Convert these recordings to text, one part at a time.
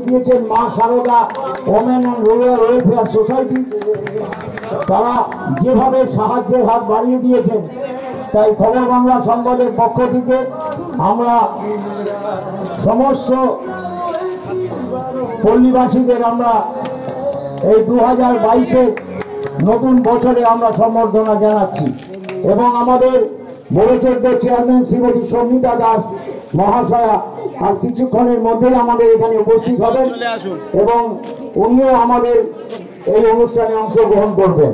বাড়িয়ে দিয়েছেন Maa Sarada women and rural welfare society. তারা যেভাবে সাহায্যের হাত বাড়িয়ে দিয়েছেন, তাই খবর বাংলা সংবাদের পক্ষ থেকে আমরা সমস্ত পল্লীবাসীদের আমরা এই 2022-এর নতুন বছরে আমরা সম্বর্ধনা জানাচ্ছি এবং আমাদের বড়চোদ্দ চেয়ারম্যান শ্রীমতী সঙ্গীতা দাস মহাশয়া আর কিছুক্ষণের মধ্যেই আমাদের এখানে উপস্থিত হবেন এবং উনিও আমাদের এই অনুষ্ঠানে অংশগ্রহণ করবেন।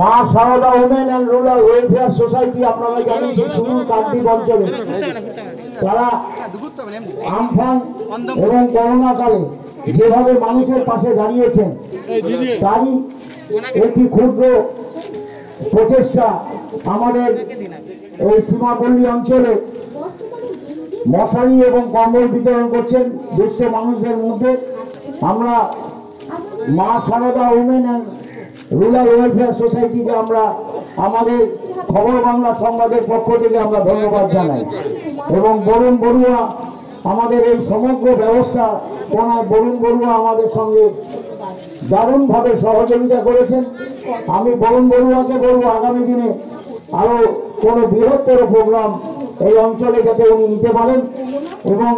Maa Sarada women and rural welfare society আপনারা জানেন সেই সুদূর কাকদ্বীপ অঞ্চলে তারা আমফান এবং করোনাকালে যেভাবে মানুষের পাশে দাঁড়িয়েছেন তারই একটি ক্ষুদ্র প্রচেষ্টা আমাদের এই সীমাপল্লী অঞ্চলে মশারি এবং কম্বল বিতরণ করছেন দুস্থ মানুষদের মধ্যে। আমরা Maa Sarada women and rural welfare সোসাইটিকে আমরা আমাদের খবর বাংলা সংবাদের পক্ষ থেকে আমরা ধন্যবাদ জানাই এবং বরুণ বড়ুয়া আমাদের এই সমগ্র ব্যবস্থা বরুণ বড়ুয়া আমাদের সঙ্গে দারুণভাবে সহযোগিতা করেছেন। আমি বরুণ বড়ুয়াকে বলবো আগামী দিনে আরও কোনো বৃহত্তর প্রোগ্রাম এই অঞ্চলে যাতে উনি নিতে পারেন এবং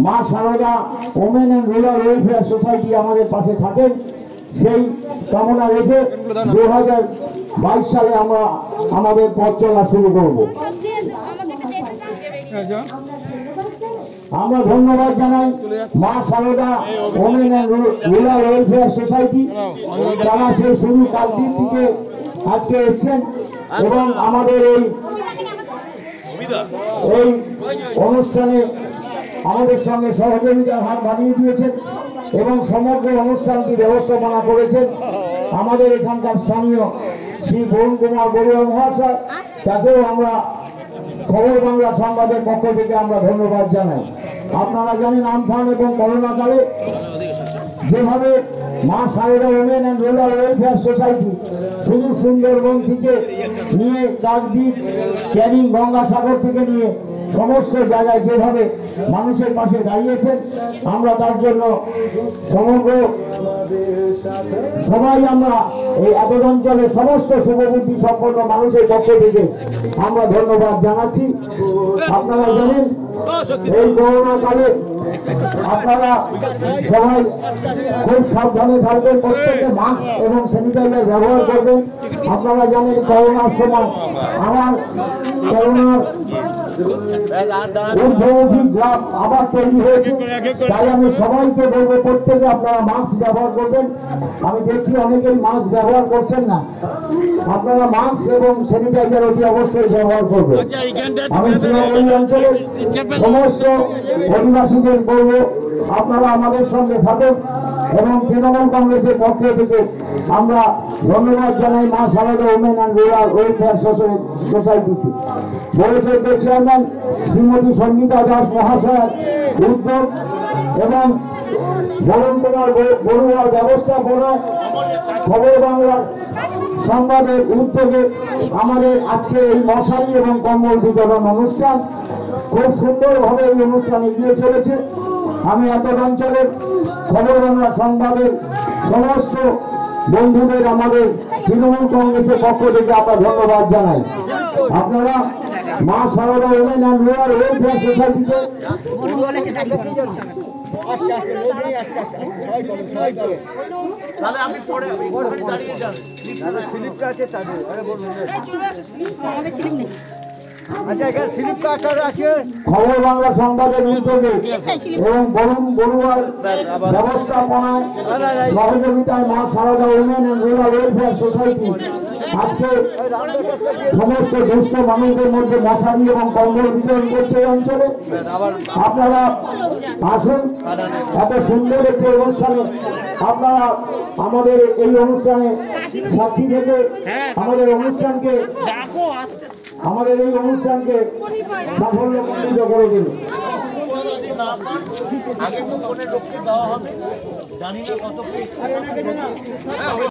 Maa Sarada women and rural welfare society আমাদের পাশে থাকেন সেই কামনা রেখে 2022 সালে আমরা আমাদের পথ চলা শুরু করব। আমরা ধন্যবাদ জানাই Maa Sarada women and rural welfare society, তারা সেই শুরু কাকদ্বীপ থেকে আজকে এসছেন এবং আমাদের এই অনুষ্ঠানে আমাদের সঙ্গে সহযোগিতার হাত বাড়িয়ে দিয়েছেন এবং সমগ্র অনুষ্ঠানটি ব্যবস্থাপনা করেছেন আমাদের এখানকার স্থানীয় শ্রী বরুণ কুমার বড়ুয়া মহাশয়। তাকেও আমরা খবর বাংলা সংবাদের পক্ষ থেকে আমরা ধন্যবাদ জানাই। আপনারা জানেন আমফান এবং করোনাকালে যেভাবে Maa Sarada women and rural welfare society শুধু সুন্দরবন থেকে নিয়ে কাকদ্বীপ ক্যানিং গঙ্গাসাগর থেকে নিয়ে সমস্ত জায়গায় যেভাবে মানুষের পাশে দাঁড়িয়েছেন, আমরা তার জন্য সমগ্র সবাই আমরা এই এত অঞ্চলের সমস্ত শুভবুদ্ধি সম্পন্ন মানুষের পক্ষ থেকে আমরা ধন্যবাদ জানাচ্ছি। আপনারা জানেন এই করোনা কালে আপনারা সবাই খুব সাবধানে থাকবেন, প্রত্যেকে মাস্ক এবং স্যানিটাইজার ব্যবহার করবেন। আপনারা জানেন করোনার সময় আমার করোনার ঊর্ধ্বমুখী গ্রাফ আবার তৈরি হয়েছে, তাই আমি সবাইকে বলবো প্রত্যেকে আপনারা মাস্ক ব্যবহার করবেন। আমি দেখছি অনেকেই মাস্ক ব্যবহার করছেন না, আপনারা মাস্ক এবং স্যানিটাইজার অতি অবশ্যই ব্যবহার করবেন। আমি সীমাপল্লী অঞ্চলের সমস্ত অধিবাসীদের বলবো আপনারা আমাদের সঙ্গে থাকুন এবং তৃণমূল কংগ্রেসের পক্ষ থেকে আমরা ধন্যবাদ জানাই Maa Sarada women and rural welfare সোসাইটিকে। বড়চোদ্দ চেয়ারম্যান শ্রীমতী সঙ্গীতা দাস মহাশয়ের উদ্যোগ এবং বরুণ কুমার বড়ুয়ার ব্যবস্থাপনায় খবর বাংলা সংবাদের উদ্যোগে আমাদের আজকে এই মশারি এবং কম্বল বিতরণ অনুষ্ঠান খুব সুন্দরভাবে এই অনুষ্ঠান এগিয়ে চলেছে। আমি এত অঞ্চলের খবর বাংলা সংবাদের সমস্ত বন্ধুদের আমাদের তৃণমূল কংগ্রেসের পক্ষ থেকে আমরা ধন্যবাদ জানাই। আপনারা Maa Sarada women and rural welfare সোসাইটিতে খবর বাংলা সংবাদের উদ্যোগে এবং বরুণ বড়ুয়ার ব্যবস্থাপনায় সহযোগিতায় Maa Sarada women and rural welfare society আজকে সমস্ত দুস্থ মানুষদের মধ্যে মশারি এবং কম্বল বিতরণ করছে এই অঞ্চলে। আপনারা আসুন, এত সুন্দর একটি অনুষ্ঠানে আপনারা আমাদের এই অনুষ্ঠানে সাক্ষী থেকে আমাদের এই অনুষ্ঠানকে সাফল্যমণ্ডিত করে দিন।